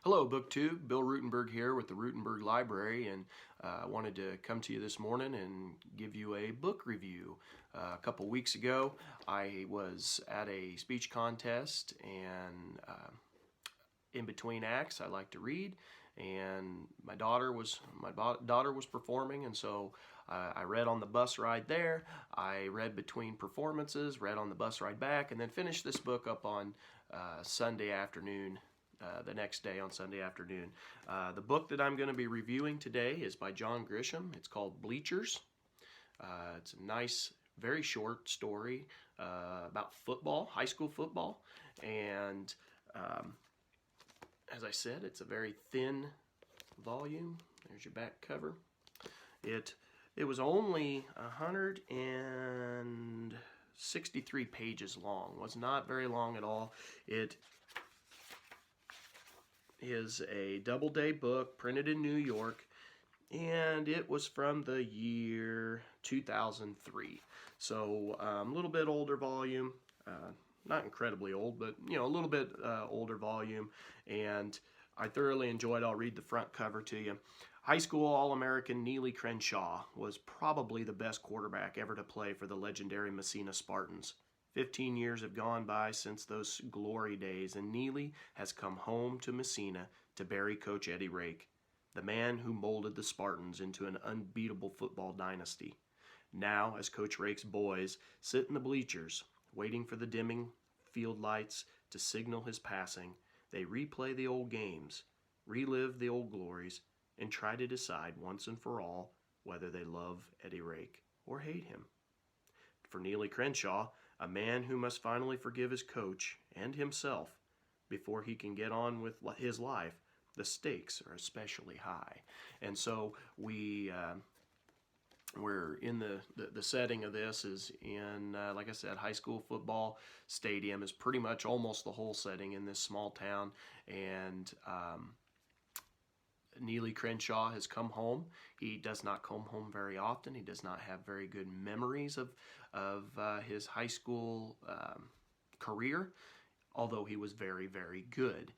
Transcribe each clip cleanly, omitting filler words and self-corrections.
Hello, BookTube. Bill Ruttenberg here with the Ruttenberg Library, and I wanted to come to you this morning and give you a book review. A couple weeks ago, I was at a speech contest, and in between acts, I like to read. And my daughter was performing, and so I read on the bus ride there. I read between performances, read on the bus ride back, and then finished this book up on Sunday afternoon. The next day on Sunday afternoon. The book that I'm going to be reviewing today is by John Grisham. It's called Bleachers. It's a nice, very short story about football, high school football, and as I said, it's a very thin volume. There's your back cover. It was only 163 pages long. It was not very long at all. It is a Doubleday book printed in New York, and it was from the year 2003. So a little bit older volume, not incredibly old, but a little bit older volume, and I thoroughly enjoyed it. I'll read the front cover to you. High school All-American Neely Crenshaw was probably the best quarterback ever to play for the legendary Messina Spartans. 15 years have gone by since those glory days, and Neely has come home to Messina to bury Coach Eddie Rake, the man who molded the Spartans into an unbeatable football dynasty. Now, as Coach Rake's boys sit in the bleachers, waiting for the dimming field lights to signal his passing, they replay the old games, relive the old glories, and try to decide once and for all whether they love Eddie Rake or hate him. For Neely Crenshaw, a man who must finally forgive his coach and himself before he can get on with his life, the stakes are especially high. And so we're in the setting of this is in, like I said, high school football stadium is pretty much almost the whole setting in this small town. And Neely Crenshaw has come home. He does not come home very often. He does not have very good memories of his high school career, although he was very, very good.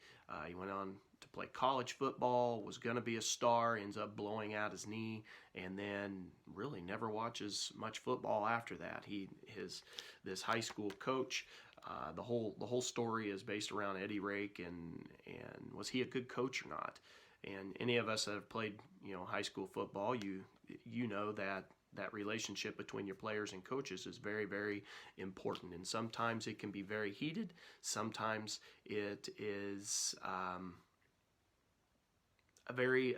He went on to play college football, was going to be a star, ends up blowing out his knee, and then really never watches much football after that. This high school coach. The whole story is based around Eddie Rake and was he a good coach or not? And any of us that have played, high school football, you know that relationship between your players and coaches is very, very important. And sometimes it can be very heated. Sometimes it is a very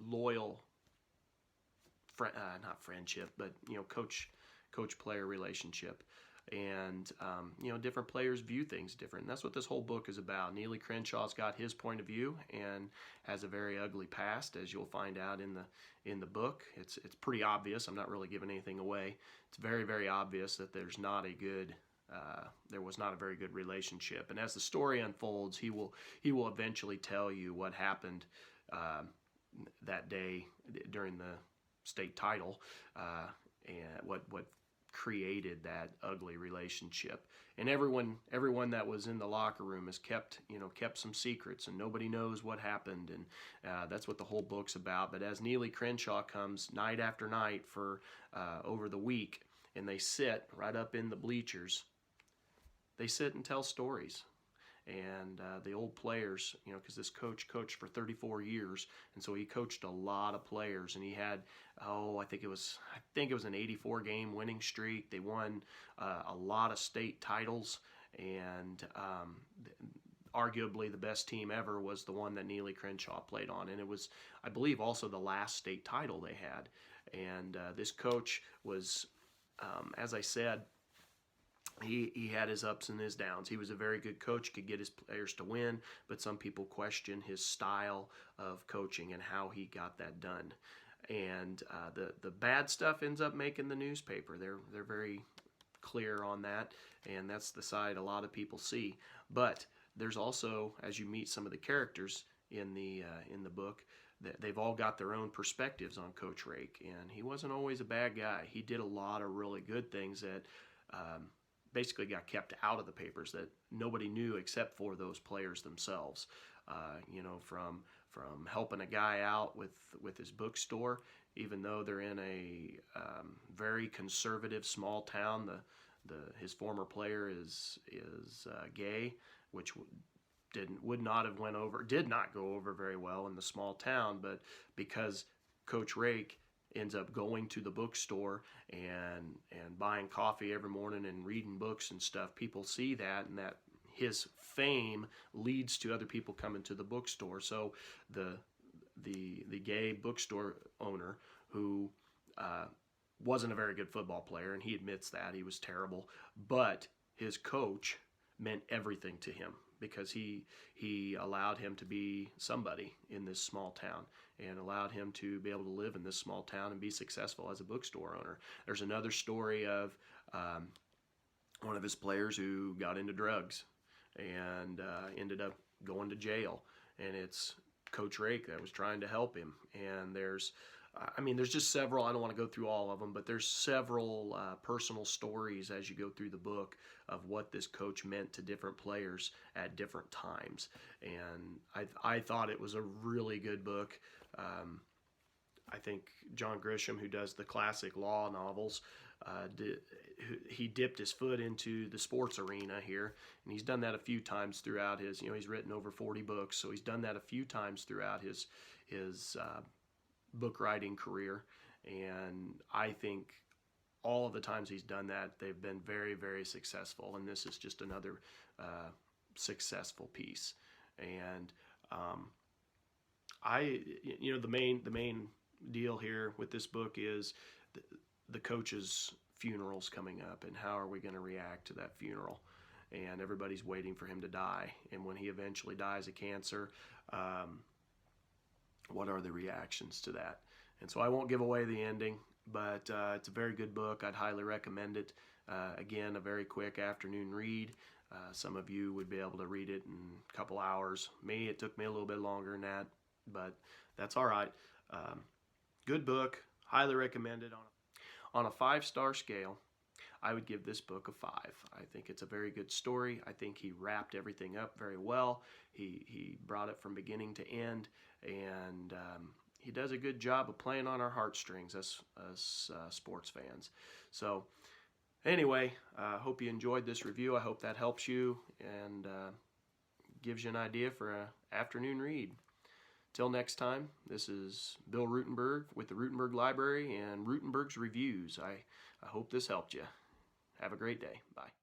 loyal, not friendship, but coach-player relationship. And different players view things different. And that's what this whole book is about. Neely Crenshaw's got his point of view and has a very ugly past, as you'll find out in the book. It's pretty obvious. I'm not really giving anything away. It's very, very obvious that there was not a very good relationship. And as the story unfolds, he will eventually tell you what happened that day during the state title and what created that ugly relationship. And everyone that was in the locker room has kept some secrets, and nobody knows what happened, and that's what the whole book's about. But as Neely Crenshaw comes night after night for over the week, and they sit right up in the bleachers, they sit and tell stories. And the old players, because this coach coached for 34 years, and so he coached a lot of players, and he had, I think it was an 84 game winning streak. They won a lot of state titles, and arguably the best team ever was the one that Neely Crenshaw played on, and it was, I believe, also the last state title they had. And this coach was, as I said, he had his ups and his downs. He was a very good coach, could get his players to win, but some people question his style of coaching and how he got that done. And the bad stuff ends up making the newspaper. They're very clear on that, and that's the side a lot of people see. But there's also, as you meet some of the characters in the book, they've all got their own perspectives on Coach Rake, and he wasn't always a bad guy. He did a lot of really good things that basically got kept out of the papers that nobody knew except for those players themselves. from helping a guy out with his bookstore, even though they're in a very conservative small town. His former player is gay, which did not go over very well in the small town, but because Coach Rake ends up going to the bookstore and buying coffee every morning and reading books and stuff, people see that, and that his fame leads to other people coming to the bookstore. So the gay bookstore owner, who wasn't a very good football player, and he admits that he was terrible, but his coach meant everything to him, because he allowed him to be somebody in this small town, and allowed him to be able to live in this small town and be successful as a bookstore owner. There's another story of one of his players who got into drugs and ended up going to jail, and it's Coach Rake that was trying to help him. And there's just several. I don't want to go through all of them, but there's several personal stories as you go through the book of what this coach meant to different players at different times. And I thought it was a really good book. I think John Grisham, who does the classic law novels, he dipped his foot into the sports arena here, and he's done that a few times throughout his. He's written over 40 books, so he's done that a few times throughout his book writing career. And I think all of the times he's done that, they've been very, very successful, and this is just another successful piece. And the main deal here with this book is the coach's funeral's coming up, and how are we going to react to that funeral? And everybody's waiting for him to die, and when he eventually dies of cancer, what are the reactions to that? And so I won't give away the ending, but it's a very good book. I'd highly recommend it. Again, a very quick afternoon read. Some of you would be able to read it in a couple hours. Me, it took me a little bit longer than that, but that's all right. Good book. Highly recommend it. On a 5-star scale, I would give this book a 5. I think it's a very good story. I think he wrapped everything up very well. He brought it from beginning to end, and he does a good job of playing on our heartstrings as sports fans. So anyway, I hope you enjoyed this review. I hope that helps you and gives you an idea for an afternoon read. Till next time, this is Bill Ruttenberg with the Ruttenberg Library and Ruttenberg's Reviews. I hope this helped you. Have a great day. Bye.